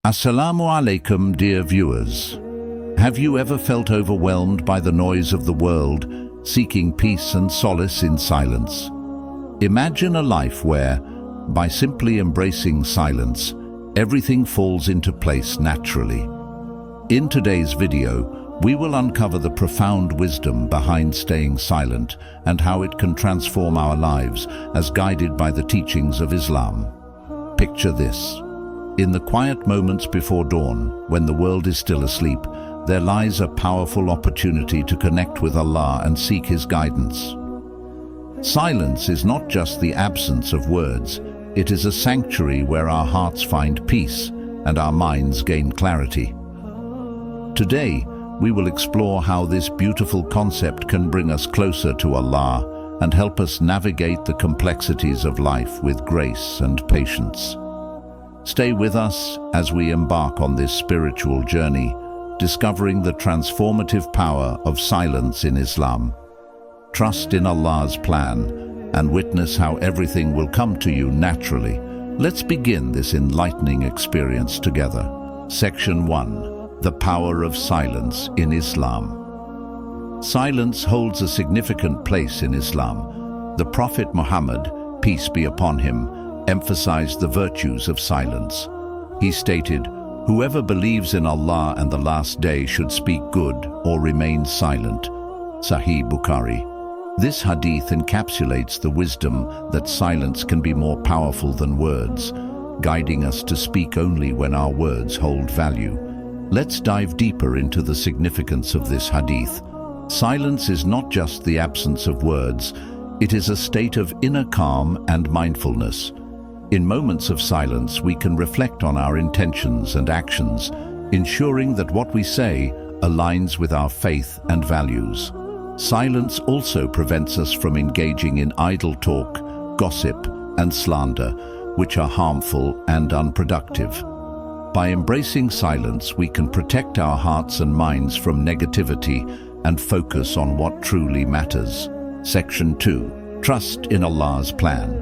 Assalamu Alaikum, dear viewers. Have you ever felt overwhelmed by the noise of the world, seeking peace and solace in silence? Imagine a life where, by simply embracing silence, everything falls into place naturally. In today's video, we will uncover the profound wisdom behind staying silent and how it can transform our lives as guided by the teachings of Islam. Picture this. In the quiet moments before dawn, when the world is still asleep, there lies a powerful opportunity to connect with Allah and seek His guidance. Silence is not just the absence of words, it is a sanctuary where our hearts find peace and our minds gain clarity. Today, we will explore how this beautiful concept can bring us closer to Allah and help us navigate the complexities of life with grace and patience. Stay with us as we embark on this spiritual journey, discovering the transformative power of silence in Islam. Trust in Allah's plan and witness how everything will come to you naturally. Let's begin this enlightening experience together. Section 1. The Power of Silence in Islam. Silence holds a significant place in Islam. The Prophet Muhammad, peace be upon him, emphasized the virtues of silence. He stated, "Whoever believes in Allah and the last day should speak good or remain silent." Sahih Bukhari. This hadith encapsulates the wisdom that silence can be more powerful than words, guiding us to speak only when our words hold value. Let's dive deeper into the significance of this hadith. Silence is not just the absence of words, it is a state of inner calm and mindfulness. In moments of silence, we can reflect on our intentions and actions, ensuring that what we say aligns with our faith and values. Silence also prevents us from engaging in idle talk, gossip, and slander, which are harmful and unproductive. By embracing silence, we can protect our hearts and minds from negativity and focus on what truly matters. Section 2. Trust in Allah's plan.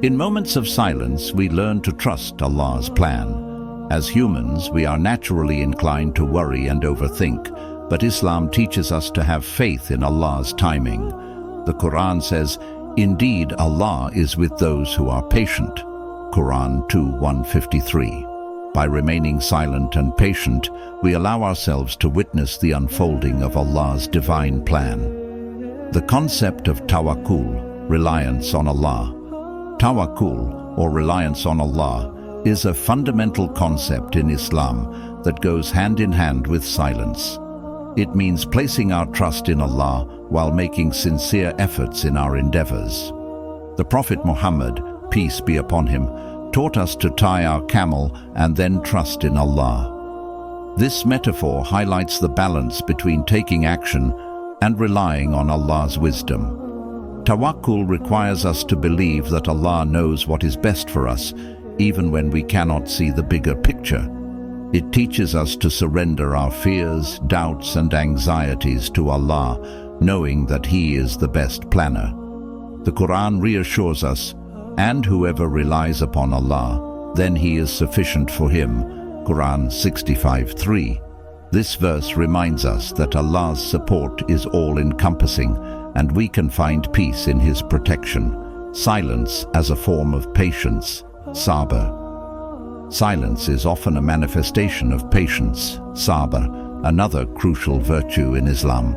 In moments of silence, we learn to trust Allah's plan. As humans, we are naturally inclined to worry and overthink, but Islam teaches us to have faith in Allah's timing. The Quran says, "Indeed, Allah is with those who are patient." Quran 2:153. By remaining silent and patient, we allow ourselves to witness the unfolding of Allah's divine plan. The concept of Tawakkul, reliance on Allah. Tawakkul, or reliance on Allah, is a fundamental concept in Islam that goes hand in hand with silence. It means placing our trust in Allah while making sincere efforts in our endeavors. The Prophet Muhammad, peace be upon him, taught us to tie our camel and then trust in Allah. This metaphor highlights the balance between taking action and relying on Allah's wisdom. Tawakkul requires us to believe that Allah knows what is best for us, even when we cannot see the bigger picture. It teaches us to surrender our fears, doubts, and anxieties to Allah, knowing that He is the best planner. The Quran reassures us, "And whoever relies upon Allah, then He is sufficient for him." Quran 65:3. This verse reminds us that Allah's support is all-encompassing, and we can find peace in His protection. Silence as a form of patience. Sabr. Silence is often a manifestation of patience. Sabr, another crucial virtue in Islam.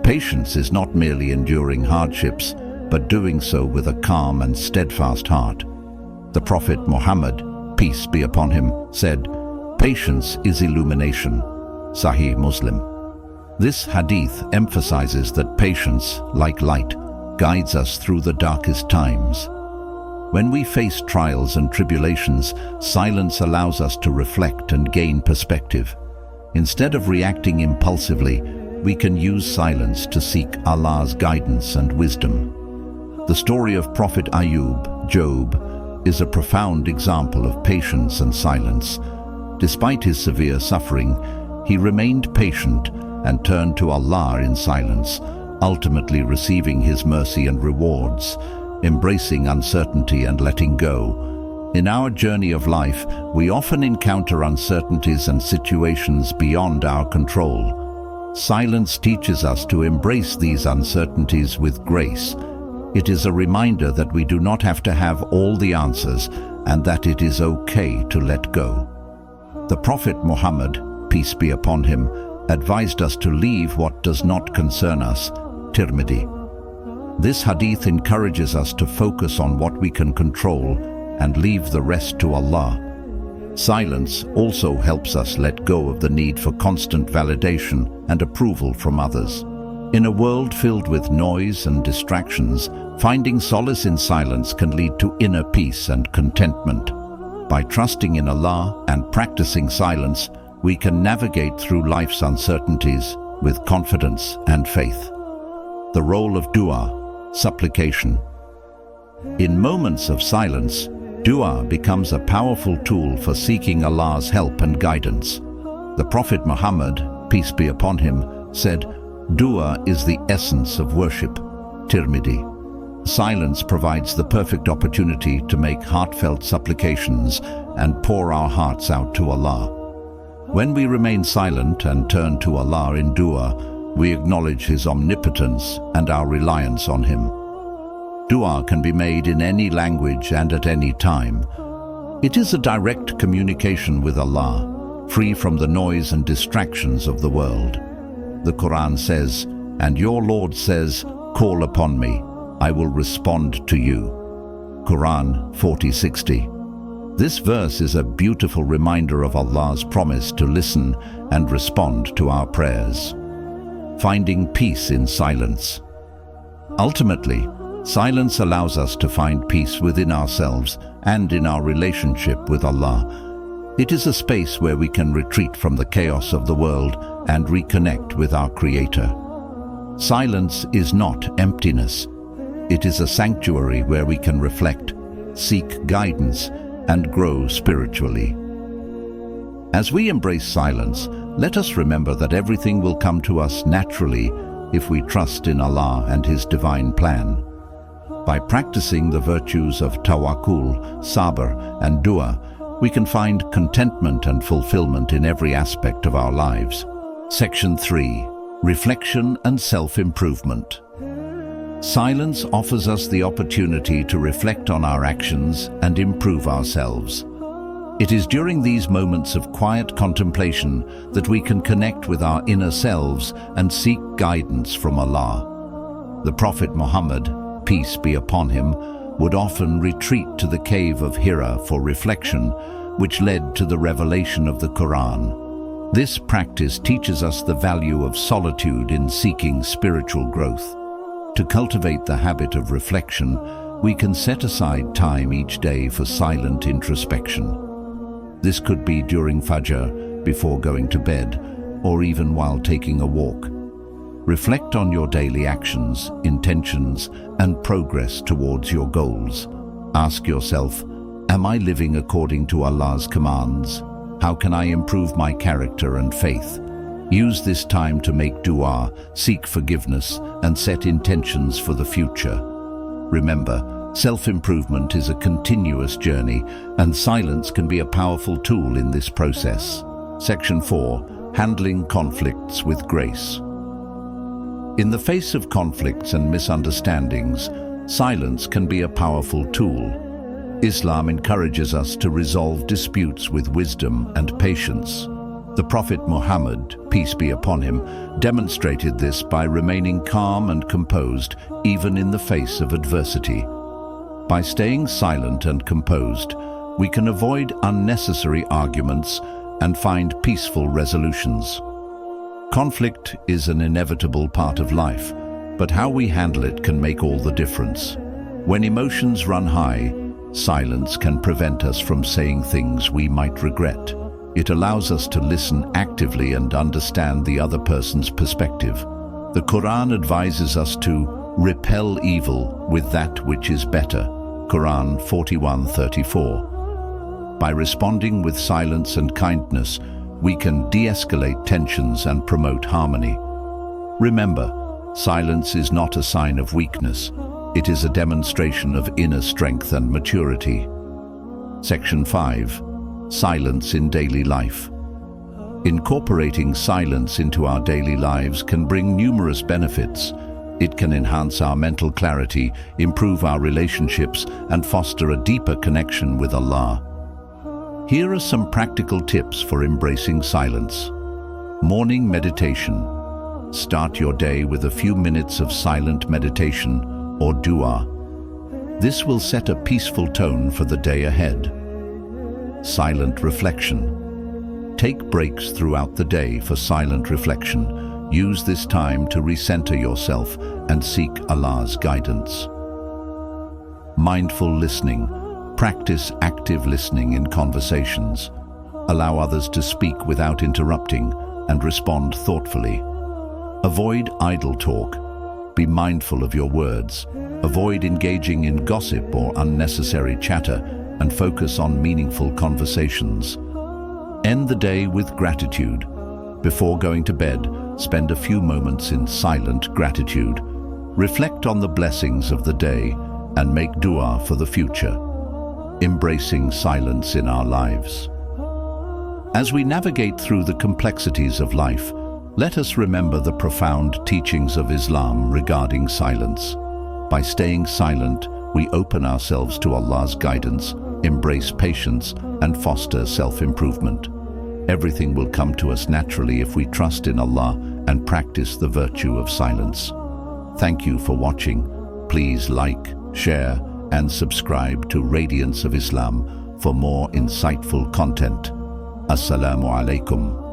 Patience is not merely enduring hardships, but doing so with a calm and steadfast heart. The Prophet Muhammad, peace be upon him, said, "Patience is illumination." Sahih Muslim. This hadith emphasizes that patience, like light, guides us through the darkest times. When we face trials and tribulations, silence allows us to reflect and gain perspective. Instead of reacting impulsively, we can use silence to seek Allah's guidance and wisdom. The story of Prophet Ayub, Job, is a profound example of patience and silence. Despite his severe suffering, he remained patient and turned to Allah in silence, ultimately receiving His mercy and rewards. Embracing uncertainty and letting go, In our journey of life, we often encounter uncertainties and situations beyond our control. Silence teaches us to embrace these uncertainties with grace. It is a reminder that we do not have to have all the answers and that it is okay to let go. The Prophet Muhammad, peace be upon him, advised us to leave what does not concern us. Tirmidhi. This hadith encourages us to focus on what we can control and leave the rest to Allah. Silence also helps us let go of the need for constant validation and approval from others. In a world filled with noise and distractions, finding solace in silence can lead to inner peace and contentment. By trusting in Allah and practicing silence, we can navigate through life's uncertainties with confidence and faith. The role of dua, supplication. In moments of silence, dua becomes a powerful tool for seeking Allah's help and guidance. The Prophet Muhammad, peace be upon him, said, "Dua is the essence of worship." Tirmidhi. Silence provides the perfect opportunity to make heartfelt supplications and pour our hearts out to Allah. When we remain silent and turn to Allah in dua, we acknowledge His omnipotence and our reliance on Him. Dua can be made in any language and at any time. It is a direct communication with Allah, free from the noise and distractions of the world. The Quran says, "And your Lord says, 'Call upon me, I will respond to you.'" Quran 40:60. This verse is a beautiful reminder of Allah's promise to listen and respond to our prayers. Finding peace in silence. Ultimately, silence allows us to find peace within ourselves and in our relationship with Allah. It is a space where we can retreat from the chaos of the world and reconnect with our Creator. Silence is not emptiness. It is a sanctuary where we can reflect, seek guidance, and grow spiritually. As we embrace silence, let us remember that everything will come to us naturally if we trust in Allah and His divine plan. By practicing the virtues of Tawakkul, Sabr, and Dua, we can find contentment and fulfillment in every aspect of our lives. Section 3. Reflection and self-improvement. Silence offers us the opportunity to reflect on our actions and improve ourselves. It is during these moments of quiet contemplation that we can connect with our inner selves and seek guidance from Allah. The Prophet Muhammad, peace be upon him, would often retreat to the cave of Hira for reflection, which led to the revelation of the Quran. This practice teaches us the value of solitude in seeking spiritual growth. To cultivate the habit of reflection, we can set aside time each day for silent introspection. This could be during Fajr, before going to bed, or even while taking a walk. Reflect on your daily actions, intentions, and progress towards your goals. Ask yourself, am I living according to Allah's commands? How can I improve my character and faith? Use this time to make dua, seek forgiveness, and set intentions for the future. Remember, self-improvement is a continuous journey, and silence can be a powerful tool in this process. Section 4. Handling conflicts with grace. In the face of conflicts and misunderstandings, silence can be a powerful tool. Islam encourages us to resolve disputes with wisdom and patience. The Prophet Muhammad, peace be upon him, demonstrated this by remaining calm and composed even in the face of adversity. By staying silent and composed, we can avoid unnecessary arguments and find peaceful resolutions. Conflict is an inevitable part of life, but how we handle it can make all the difference. When emotions run high, silence can prevent us from saying things we might regret. It allows us to listen actively and understand the other person's perspective. The Quran advises us to repel evil with that which is better. Quran 41:34. By responding with silence and kindness, we can de-escalate tensions and promote harmony. Remember, silence is not a sign of weakness. It is a demonstration of inner strength and maturity. Section 5. Silence in daily life. Incorporating silence into our daily lives can bring numerous benefits. It can enhance our mental clarity, improve our relationships, and foster a deeper connection with Allah. Here are some practical tips for embracing silence. Morning meditation. Start your day with a few minutes of silent meditation or dua. This will set a peaceful tone for the day ahead. Silent reflection. Take breaks throughout the day for silent reflection. Use this time to recenter yourself and seek Allah's guidance. Mindful listening. Practice active listening in conversations. Allow others to speak without interrupting and respond thoughtfully. Avoid idle talk. Be mindful of your words. Avoid engaging in gossip or unnecessary chatter and focus on meaningful conversations. End the day with gratitude. Before going to bed, spend a few moments in silent gratitude. Reflect on the blessings of the day and make dua for the future. Embracing silence in our lives. As we navigate through the complexities of life, let us remember the profound teachings of Islam regarding silence. By staying silent, we open ourselves to Allah's guidance, embrace patience, and foster self-improvement. Everything will come to us naturally if we trust in Allah and practice the virtue of silence. Thank you for watching. Please like, share, and subscribe to Radiance of Islam for more insightful content. Assalamu Alaikum.